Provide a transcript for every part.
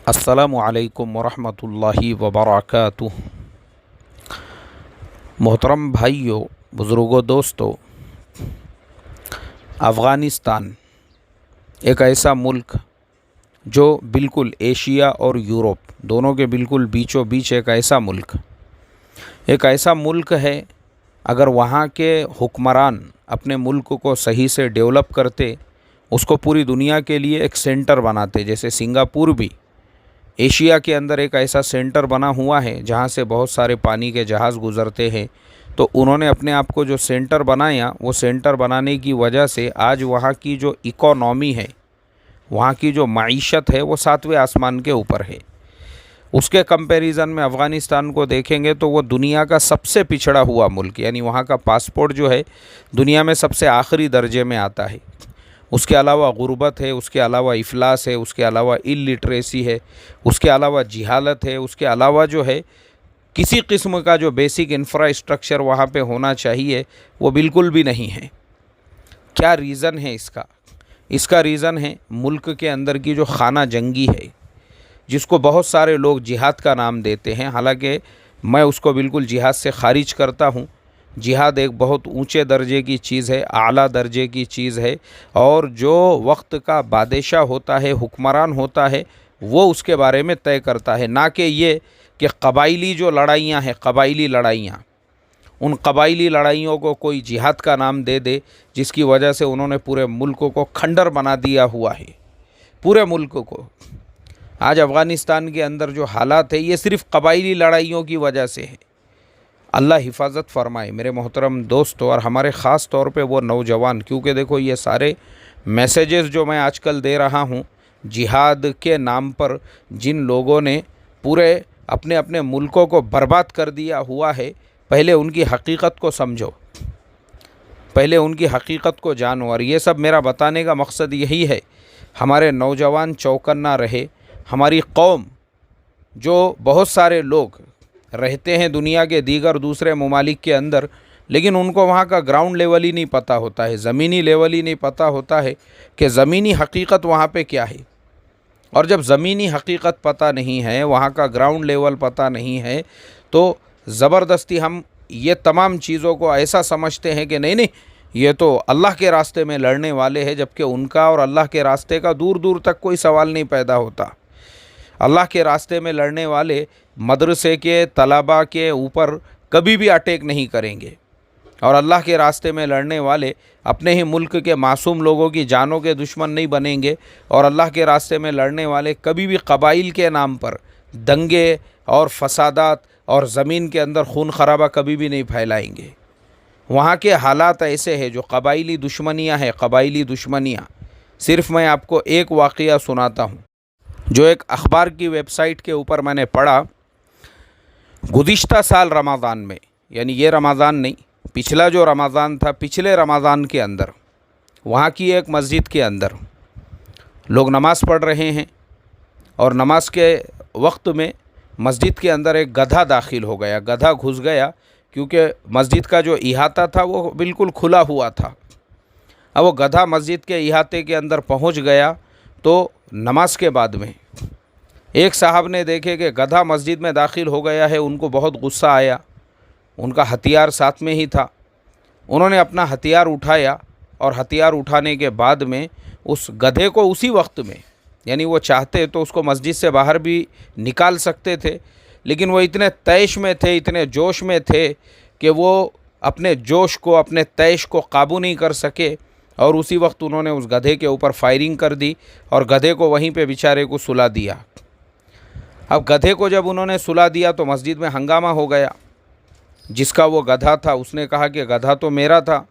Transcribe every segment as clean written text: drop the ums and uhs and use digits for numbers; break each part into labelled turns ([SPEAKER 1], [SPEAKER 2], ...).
[SPEAKER 1] السلام علیکم ورحمۃ اللہ وبرکاتہ۔ محترم بھائیوں، بزرگوں، دوستوں، افغانستان ایک ایسا ملک جو بالکل ایشیا اور یورپ دونوں کے بالکل بیچوں بیچ ایک ایسا ملک ہے۔ اگر وہاں کے حکمران اپنے ملک کو صحیح سے ڈیولپ کرتے، اس کو پوری دنیا کے لیے ایک سینٹر بناتے، جیسے سنگاپور بھی ایشیا کے اندر ایک ایسا سینٹر بنا ہوا ہے جہاں سے بہت سارے پانی کے جہاز گزرتے ہیں، تو انہوں نے اپنے آپ کو جو سینٹر بنایا، وہ سینٹر بنانے کی وجہ سے آج وہاں کی جو اکانومی ہے، وہاں کی جو معیشت ہے، وہ 7ویں آسمان کے اوپر ہے۔ اس کے کمپیریزن میں افغانستان کو دیکھیں گے تو وہ دنیا کا سب سے پچھڑا ہوا ملک، یعنی وہاں کا پاسپورٹ جو ہے دنیا میں سب سے آخری درجے میں آتا ہے۔ اس کے علاوہ غربت ہے، اس کے علاوہ افلاس ہے، اس کے علاوہ الٹریسی ہے، اس کے علاوہ جہالت ہے، اس کے علاوہ جو ہے کسی قسم کا جو بیسک انفراسٹرکچر وہاں پہ ہونا چاہیے وہ بالکل بھی نہیں ہے۔ کیا ریزن ہے اس کا؟ اس کا ریزن ہے ملک کے اندر کی جو خانہ جنگی ہے، جس کو بہت سارے لوگ جہاد کا نام دیتے ہیں، حالانکہ میں اس کو بالکل جہاد سے خارج کرتا ہوں۔ جہاد ایک بہت اونچے درجے کی چیز ہے، اعلیٰ درجے کی چیز ہے، اور جو وقت کا بادشاہ ہوتا ہے، حکمران ہوتا ہے، وہ اس کے بارے میں طے کرتا ہے، نہ کہ یہ کہ قبائلی جو لڑائیاں ہیں، قبائلی لڑائیاں، ان قبائلی لڑائیوں کو کوئی جہاد کا نام دے دے، جس کی وجہ سے انہوں نے پورے ملک کو کھنڈر بنا دیا ہوا ہے، پورے ملک کو۔ آج افغانستان کے اندر جو حالات ہے، یہ صرف قبائلی لڑائیوں کی وجہ سے ہے۔ اللہ حفاظت فرمائے میرے محترم دوستوں، اور ہمارے خاص طور پہ وہ نوجوان، کیونکہ دیکھو یہ سارے میسیجز جو میں آج کل دے رہا ہوں، جہاد کے نام پر جن لوگوں نے پورے اپنے اپنے ملکوں کو برباد کر دیا ہوا ہے، پہلے ان کی حقیقت کو سمجھو، پہلے ان کی حقیقت کو جانو۔ اور یہ سب میرا بتانے کا مقصد یہی ہے، ہمارے نوجوان چوکنا رہے۔ ہماری قوم، جو بہت سارے لوگ رہتے ہیں دنیا کے دیگر دوسرے ممالک کے اندر، لیکن ان کو وہاں کا گراؤنڈ لیول ہی نہیں پتہ ہوتا ہے، زمینی لیول ہی نہیں پتہ ہوتا ہے کہ زمینی حقیقت وہاں پہ کیا ہے۔ اور جب زمینی حقیقت پتہ نہیں ہے، وہاں کا گراؤنڈ لیول پتہ نہیں ہے، تو زبردستی ہم یہ تمام چیزوں کو ایسا سمجھتے ہیں کہ نہیں یہ تو اللہ کے راستے میں لڑنے والے ہیں، جبکہ ان کا اور اللہ کے راستے کا دور دور تک کوئی سوال نہیں پیدا ہوتا۔ اللہ کے راستے میں لڑنے والے مدرسے کے طلباء کے اوپر کبھی بھی اٹیک نہیں کریں گے، اور اللہ کے راستے میں لڑنے والے اپنے ہی ملک کے معصوم لوگوں کی جانوں کے دشمن نہیں بنیں گے، اور اللہ کے راستے میں لڑنے والے کبھی بھی قبائل کے نام پر دنگے اور فسادات اور زمین کے اندر خون خرابہ کبھی بھی نہیں پھیلائیں گے۔ وہاں کے حالات ایسے ہیں، جو قبائلی دشمنیاں ہیں، قبائلی دشمنیاں۔ صرف میں آپ کو ایک واقعہ سناتا ہوں، جو ایک اخبار کی ویب سائٹ کے اوپر میں نے پڑھا۔ گزشتہ سال رمضان میں، یعنی یہ رمضان نہیں، پچھلا جو رمضان تھا، پچھلے رمضان کے اندر وہاں کی ایک مسجد کے اندر لوگ نماز پڑھ رہے ہیں، اور نماز کے وقت میں مسجد کے اندر ایک گدھا داخل ہو گیا، گدھا گھس گیا، کیونکہ مسجد کا جو احاطہ تھا وہ بالکل کھلا ہوا تھا۔ اب وہ گدھا مسجد کے احاطے کے اندر پہنچ گیا، تو نماز کے بعد میں ایک صاحب نے دیکھے کہ گدھا مسجد میں داخل ہو گیا ہے، ان کو بہت غصہ آیا، ان کا ہتھیار ساتھ میں ہی تھا۔ انہوں نے اپنا ہتھیار اٹھایا، اور ہتھیار اٹھانے کے بعد میں اس گدھے کو اسی وقت میں، یعنی وہ چاہتے تو اس کو مسجد سے باہر بھی نکال سکتے تھے، لیکن وہ اتنے طیش میں تھے، اتنے جوش میں تھے کہ وہ اپنے جوش کو، اپنے طیش کو قابو نہیں کر سکے، اور اسی وقت انہوں نے اس گدھے کے اوپر فائرنگ کر دی، اور گدھے کو وہیں پہ بیچارے کو سلا دیا۔ اب گدھے کو جب انہوں نے سلا دیا تو مسجد میں ہنگامہ ہو گیا۔ جس کا وہ گدھا تھا، اس نے کہا کہ گدھا تو میرا تھا،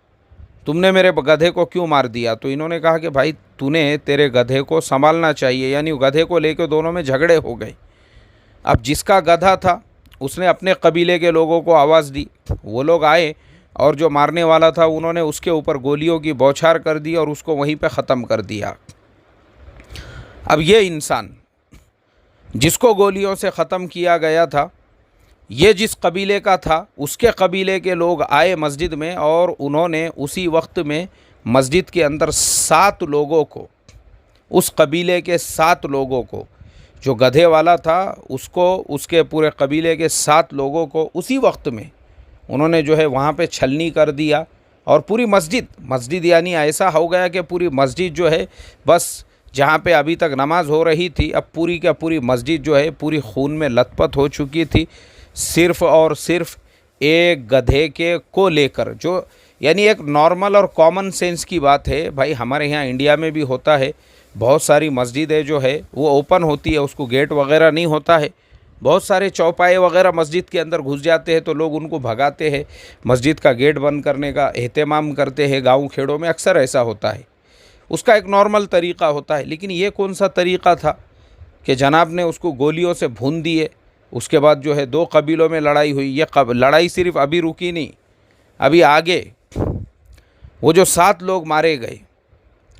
[SPEAKER 1] تم نے میرے گدھے کو کیوں مار دیا؟ تو انہوں نے کہا کہ بھائی تیرے گدھے کو سنبھالنا چاہیے، یعنی گدھے کو لے کے دونوں میں جھگڑے ہو گئے۔ اب جس کا گدھا تھا، اس نے اپنے قبیلے کے لوگوں کو آواز دی، وہ لوگ آئے، اور جو مارنے والا تھا انہوں نے اس کے اوپر گولیوں کی بوچھار کر دی، اور اس کو وہیں پہ ختم کر دیا۔ اب یہ انسان جس کو گولیوں سے ختم کیا گیا تھا، یہ جس قبیلے کا تھا، اس کے قبیلے کے لوگ آئے مسجد میں، اور انہوں نے اسی وقت میں مسجد کے اندر 7 لوگوں کو، اس قبیلے کے 7 لوگوں کو جو گدھے والا تھا اس کو، اس کے پورے قبیلے کے 7 لوگوں کو اسی وقت میں انہوں نے جو ہے وہاں پہ چھلنی کر دیا، اور پوری مسجد یعنی ایسا ہو گیا کہ پوری مسجد جو ہے بس جہاں پہ ابھی تک نماز ہو رہی تھی، اب پوری کا پوری مسجد جو ہے پوری خون میں لت پت ہو چکی تھی، صرف اور صرف ایک گدھے کے کو لے کر۔ جو یعنی ایک نارمل اور کامن سینس کی بات ہے بھائی، ہمارے یہاں انڈیا میں بھی ہوتا ہے، بہت ساری مسجدیں جو ہے وہ اوپن ہوتی ہے، اس کو گیٹ وغیرہ نہیں ہوتا ہے، بہت سارے چوپائے وغیرہ مسجد کے اندر گھس جاتے ہیں تو لوگ ان کو بھگاتے ہیں، مسجد کا گیٹ بند کرنے کا اہتمام کرتے ہیں، گاؤں کھیڑوں میں اکثر ایسا ہوتا ہے، اس کا ایک نارمل طریقہ ہوتا ہے۔ لیکن یہ کون سا طریقہ تھا کہ جناب نے اس کو گولیوں سے بھون دیے، اس کے بعد جو ہے 2 قبیلوں میں لڑائی ہوئی۔ یہ لڑائی صرف ابھی رکی نہیں، ابھی آگے وہ جو 7 لوگ مارے گئے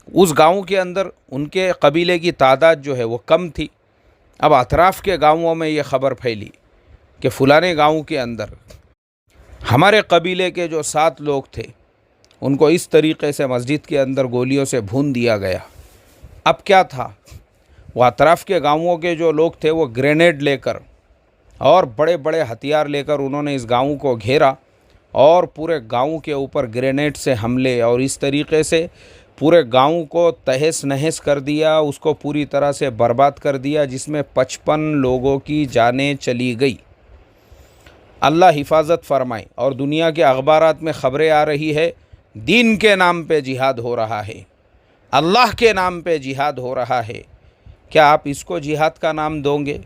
[SPEAKER 1] اس گاؤں کے اندر، ان کے قبیلے کی تعداد جو ہے وہ کم تھی۔ اب اطراف کے گاؤں میں یہ خبر پھیلی کہ فلانے گاؤں کے اندر ہمارے قبیلے کے جو 7 لوگ تھے ان کو اس طریقے سے مسجد کے اندر گولیوں سے بھون دیا گیا۔ اب کیا تھا، وہ اطراف کے گاؤں کے جو لوگ تھے وہ گرینیڈ لے کر اور بڑے بڑے ہتھیار لے کر انہوں نے اس گاؤں کو گھیرا اور پورے گاؤں کے اوپر گرینیڈ سے حملے، اور اس طریقے سے پورے گاؤں کو تہس نہس کر دیا، اس کو پوری طرح سے برباد کر دیا، جس میں 55 لوگوں کی جانیں چلی گئی۔ اللہ حفاظت فرمائے۔ اور دنیا کے اخبارات میں خبریں آ رہی ہے دین کے نام پہ جہاد ہو رہا ہے، اللہ کے نام پہ جہاد ہو رہا ہے۔ کیا آپ اس کو جہاد کا نام دو گے؟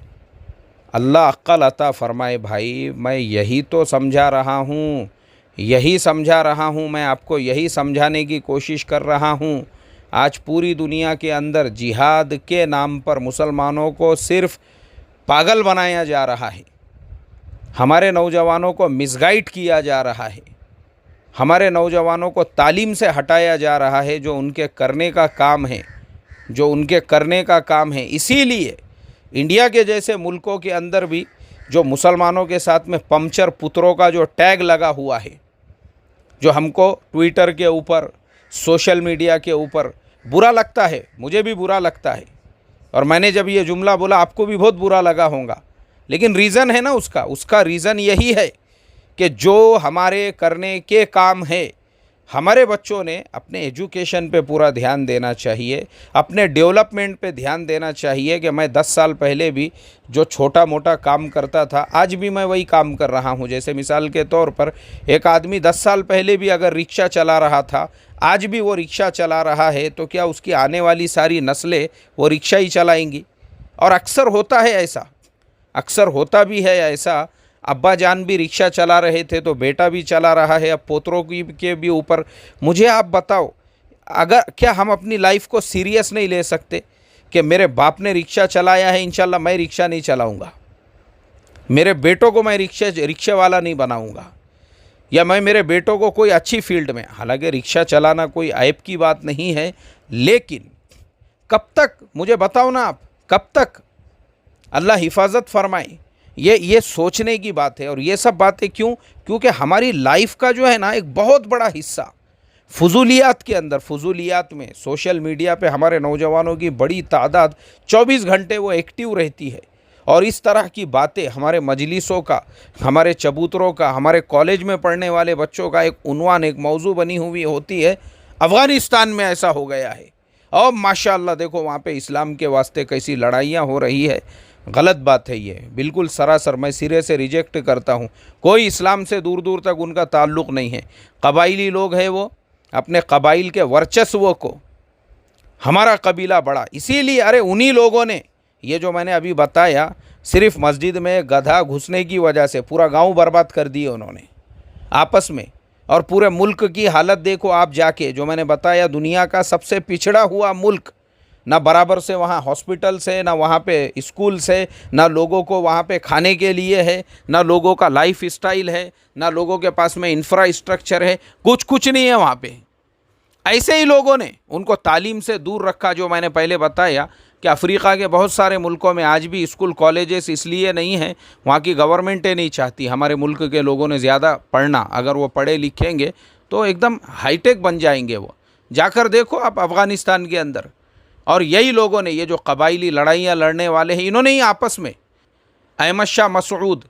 [SPEAKER 1] اللہ عقل عطا فرمائے بھائی، میں یہی تو سمجھا رہا ہوں، میں آپ کو یہی سمجھانے کی کوشش کر رہا ہوں۔ آج پوری دنیا کے اندر جہاد کے نام پر مسلمانوں کو صرف پاگل بنایا جا رہا ہے، ہمارے نوجوانوں کو مس گائیڈ کیا جا رہا ہے، ہمارے نوجوانوں کو تعلیم سے ہٹایا جا رہا ہے، جو ان کے کرنے کا کام ہے۔ اسی لیے انڈیا کے جیسے ملکوں کے اندر بھی جو مسلمانوں کے ساتھ میں پمچر پتروں کا جو ٹیگ لگا ہوا ہے، جو ہم کو ٹویٹر کے اوپر، سوشل میڈیا کے اوپر برا لگتا ہے، مجھے بھی برا لگتا ہے، اور میں نے جب یہ جملہ بولا آپ کو بھی بہت برا لگا ہوگا، لیکن ریزن ہے نا اس کا ریزن یہی ہے کہ جو ہمارے کرنے کے کام ہے، ہمارے بچوں نے اپنے ایجوکیشن پہ پورا دھیان دینا چاہیے، اپنے ڈیولپمنٹ پہ دھیان دینا چاہیے کہ میں 10 سال پہلے بھی جو چھوٹا موٹا کام کرتا تھا آج بھی میں وہی کام کر رہا ہوں۔ جیسے مثال کے طور پر ایک آدمی 10 سال پہلے بھی اگر رکشہ چلا رہا تھا، آج بھی وہ رکشہ چلا رہا ہے، تو کیا اس کی آنے والی ساری نسلیں وہ رکشہ ہی چلائیں گی؟ اور اکثر ہوتا ہے ایسا، اکثر ہوتا بھی ہے ایسا، ابا جان بھی رکشہ چلا رہے تھے تو بیٹا بھی چلا رہا ہے، اب پوتروں کے بھی اوپر۔ مجھے آپ بتاؤ، کیا ہم اپنی لائف کو سیریس نہیں لے سکتے کہ میرے باپ نے رکشہ چلایا ہے، انشاءاللہ میں رکشہ نہیں چلاؤں گا، میرے بیٹوں کو میں رکشے والا نہیں بناؤں گا، یا میں میرے بیٹوں کو کوئی اچھی فیلڈ میں، حالانکہ رکشہ چلانا کوئی عیب کی بات نہیں ہے، لیکن کب تک، مجھے بتاؤ نا آپ، کب تک؟ اللہ حفاظت فرمائے۔ یہ سوچنے کی بات ہے، اور یہ سب باتیں کیونکہ ہماری لائف کا جو ہے نا ایک بہت بڑا حصہ فضولیات کے اندر، فضولیات میں، سوشل میڈیا پہ ہمارے نوجوانوں کی بڑی تعداد 24 گھنٹے وہ ایکٹیو رہتی ہے، اور اس طرح کی باتیں ہمارے مجلسوں کا، ہمارے چبوتروں کا، ہمارے کالج میں پڑھنے والے بچوں کا ایک عنوان، ایک موضوع بنی ہوئی ہوتی ہے۔ افغانستان میں ایسا ہو گیا ہے، اور ماشاءاللہ دیکھو وہاں پہ اسلام کے واسطے کیسی لڑائیاں ہو رہی ہے۔ غلط بات ہے، یہ بالکل سراسر میں سرے سے ریجیکٹ کرتا ہوں۔ کوئی اسلام سے دور دور تک ان کا تعلق نہیں ہے، قبائلی لوگ ہیں، وہ اپنے قبائل کے ورچسو کو، ہمارا قبیلہ بڑا، اسی لیے ارے انہی لوگوں نے یہ جو میں نے ابھی بتایا، صرف مسجد میں گدھا گھسنے کی وجہ سے پورا گاؤں برباد کر دیے انہوں نے آپس میں۔ اور پورے ملک کی حالت دیکھو آپ جا کے، جو میں نے بتایا دنیا کا سب سے پچھڑا ہوا ملک، نہ برابر سے وہاں ہاسپٹلس ہے، نہ وہاں پہ اسکولس ہے، نہ لوگوں کو وہاں پہ کھانے کے لیے ہے، نہ لوگوں کا لائف اسٹائل ہے، نہ لوگوں کے پاس میں انفراسٹرکچر ہے، کچھ نہیں ہے وہاں پہ۔ ایسے ہی لوگوں نے ان کو تعلیم سے دور رکھا، جو میں نے پہلے بتایا کہ افریقہ کے بہت سارے ملکوں میں آج بھی اسکول کالجز اس لیے نہیں ہیں، وہاں کی گورنمنٹیں نہیں چاہتی ہمارے ملک کے لوگوں نے زیادہ پڑھنا، اگر وہ پڑھے لکھیں گے تو ایک دم ہائی ٹیک بن جائیں گے وہ۔ جا کر دیکھو آپ افغانستان کے اندر اور یہی لوگوں نے، یہ جو قبائلی لڑائیاں لڑنے والے ہیں، انہوں نے ہی آپس میں، احمد شاہ مسعود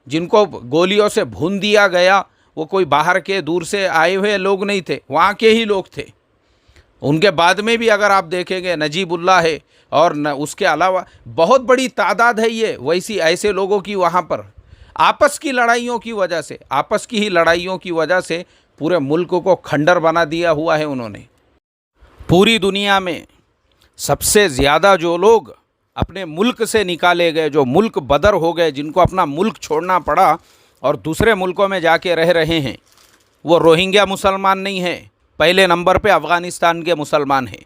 [SPEAKER 1] جن کو گولیوں سے بھون دیا گیا، وہ کوئی باہر کے دور سے آئے ہوئے لوگ نہیں تھے، وہاں کے ہی لوگ تھے۔ ان کے بعد میں بھی اگر آپ دیکھیں گے نجیب اللہ ہے، اور اس کے علاوہ بہت بڑی تعداد ہے یہ ویسی ایسے لوگوں کی، وہاں پر آپس کی لڑائیوں کی وجہ سے، آپس کی ہی لڑائیوں کی وجہ سے پورے ملک کو کھنڈر بنا دیا ہوا ہے انہوں نے۔ پوری دنیا میں سب سے زیادہ جو لوگ اپنے ملک سے نکالے گئے، جو ملک بدر ہو گئے، جن کو اپنا ملک چھوڑنا پڑا اور دوسرے ملکوں میں جا کے رہ رہے ہیں، وہ روہنگیا مسلمان نہیں ہیں، پہلے نمبر پہ افغانستان کے مسلمان ہیں۔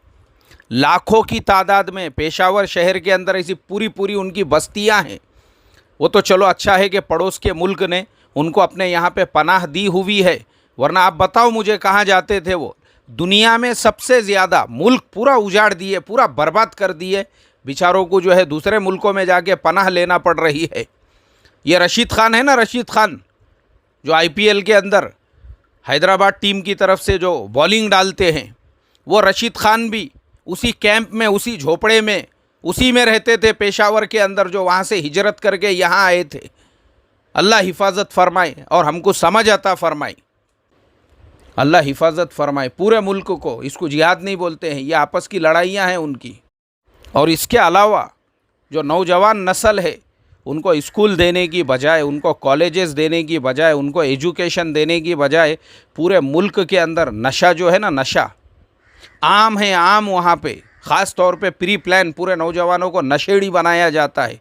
[SPEAKER 1] لاکھوں کی تعداد میں پشاور شہر کے اندر ایسی پوری ان کی بستیاں ہیں۔ وہ تو چلو اچھا ہے کہ پڑوس کے ملک نے ان کو اپنے یہاں پہ پناہ دی ہوئی ہے، ورنہ آپ بتاؤ مجھے کہاں جاتے تھے وہ؟ دنیا میں سب سے زیادہ ملک پورا اجاڑ دیے، پورا برباد کر دیے، بیچاروں کو جو ہے دوسرے ملکوں میں جا کے پناہ لینا پڑ رہی ہے۔ یہ رشید خان ہے نا، رشید خان جو IPL کے اندر حیدرآباد ٹیم کی طرف سے جو بالنگ ڈالتے ہیں، وہ رشید خان بھی اسی کیمپ میں، اسی جھوپڑے میں، اسی میں رہتے تھے پشاور کے اندر، جو وہاں سے ہجرت کر کے یہاں آئے تھے۔ اللہ حفاظت فرمائے اور ہم کو سمجھ عطا فرمائے، اللہ حفاظت فرمائے پورے ملک کو۔ اس کو جہاد نہیں بولتے ہیں، یہ آپس کی لڑائیاں ہیں ان کی۔ اور اس کے علاوہ جو نوجوان نسل ہے، ان کو اسکول دینے کی بجائے، ان کو کالجز دینے کی بجائے، ان کو ایجوکیشن دینے کی بجائے، پورے ملک کے اندر نشہ جو ہے نا، نشہ عام ہے، عام وہاں پہ خاص طور پہ پری پلان پورے نوجوانوں کو نشیڑی بنایا جاتا ہے۔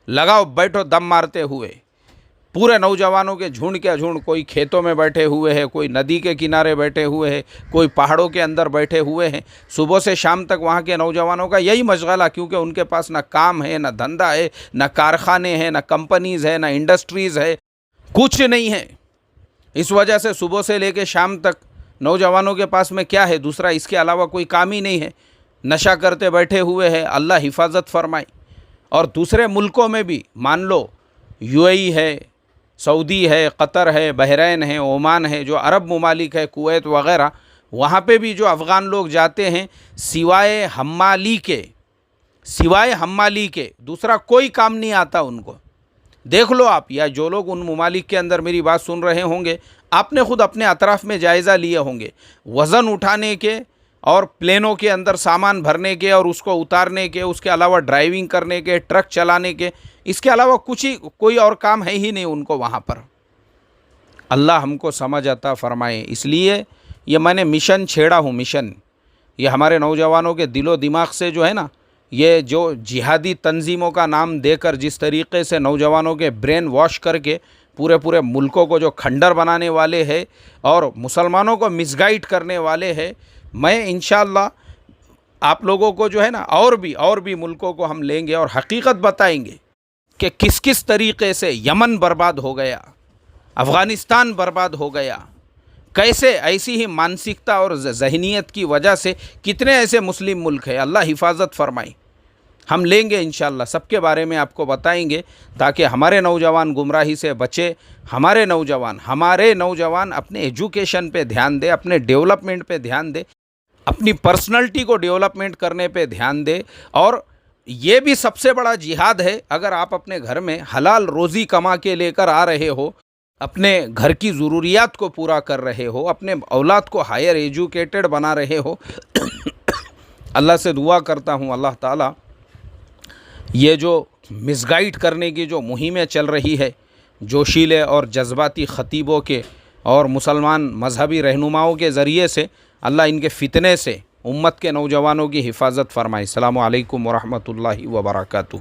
[SPEAKER 1] لگاؤ بیٹھو دم مارتے ہوئے، پورے نوجوانوں کے جھنڈ کے جھنڈ، کوئی کھیتوں میں بیٹھے ہوئے ہیں، کوئی ندی کے کنارے بیٹھے ہوئے ہیں، کوئی پہاڑوں کے اندر بیٹھے ہوئے ہیں۔ صبح سے شام تک وہاں کے نوجوانوں کا یہی مشغلہ، کیونکہ ان کے پاس نہ کام ہے، نہ دھندا ہے، نہ کارخانے ہیں، نہ کمپنیز ہے، نہ انڈسٹریز ہے، کچھ نہیں ہے۔ اس وجہ سے صبح سے لے کے شام تک نوجوانوں کے پاس میں کیا ہے دوسرا، اس کے علاوہ کوئی کام ہی نہیں ہے، نشہ کرتے بیٹھے ہوئے ہیں۔ اللہ حفاظت فرمائے۔ اور دوسرے ملکوں میں بھی مان لو UAE ہے، سعودی ہے، قطر ہے، بحرین ہے، عمان ہے، جو عرب ممالک ہے، کویت وغیرہ، وہاں پہ بھی جو افغان لوگ جاتے ہیں، سوائے حمالی کے دوسرا کوئی کام نہیں آتا ان کو۔ دیکھ لو آپ، یا جو لوگ ان ممالک کے اندر میری بات سن رہے ہوں گے، آپ نے خود اپنے اطراف میں جائزہ لیے ہوں گے، وزن اٹھانے کے اور پلینوں کے اندر سامان بھرنے کے اور اس کو اتارنے کے، اس کے علاوہ ڈرائیونگ کرنے کے، ٹرک چلانے کے، اس کے علاوہ کوئی اور کام ہے ہی نہیں ان کو وہاں پر۔ اللہ ہم کو سمجھ عطا فرمائے۔ اس لیے یہ میں نے مشن چھیڑا ہوں، مشن یہ ہمارے نوجوانوں کے دل و دماغ سے جو ہے نا، یہ جو جہادی تنظیموں کا نام دے کر جس طریقے سے نوجوانوں کے برین واش کر کے پورے ملکوں کو جو کھنڈر بنانے والے ہیں اور مسلمانوں کو مس گائیڈ کرنے والے ہیں، میں انشاءاللہ آپ لوگوں کو جو ہے نا اور بھی ملکوں کو ہم لیں گے اور حقیقت بتائیں گے کہ کس طریقے سے یمن برباد ہو گیا، افغانستان برباد ہو گیا، کیسے ایسی ہی مانسکتا اور ذہنیت کی وجہ سے کتنے ایسے مسلم ملک ہیں۔ اللہ حفاظت فرمائے۔ ہم لیں گے انشاءاللہ، سب کے بارے میں آپ کو بتائیں گے، تاکہ ہمارے نوجوان گمراہی سے بچے، ہمارے نوجوان اپنے ایجوکیشن پہ دھیان دے، اپنے ڈیولپمنٹ پہ دھیان دے، اپنی پرسنلٹی کو ڈیولپمنٹ کرنے پہ دھیان دے۔ اور یہ بھی سب سے بڑا جہاد ہے، اگر آپ اپنے گھر میں حلال روزی کما کے لے کر آ رہے ہو، اپنے گھر کی ضروریات کو پورا کر رہے ہو، اپنے اولاد کو ہائر ایجوکیٹڈ بنا رہے ہو، اللہ سے دعا کرتا ہوں اللہ تعالیٰ یہ جو مس گائیڈ کرنے کی جو مہمیں چل رہی ہے جوشیلے اور جذباتی خطیبوں کے اور مسلمان مذہبی رہنماؤں کے ذریعے سے، اللہ ان کے فتنے سے امت کے نوجوانوں کی حفاظت فرمائے۔ السلام علیکم ورحمۃ اللہ وبرکاتہ۔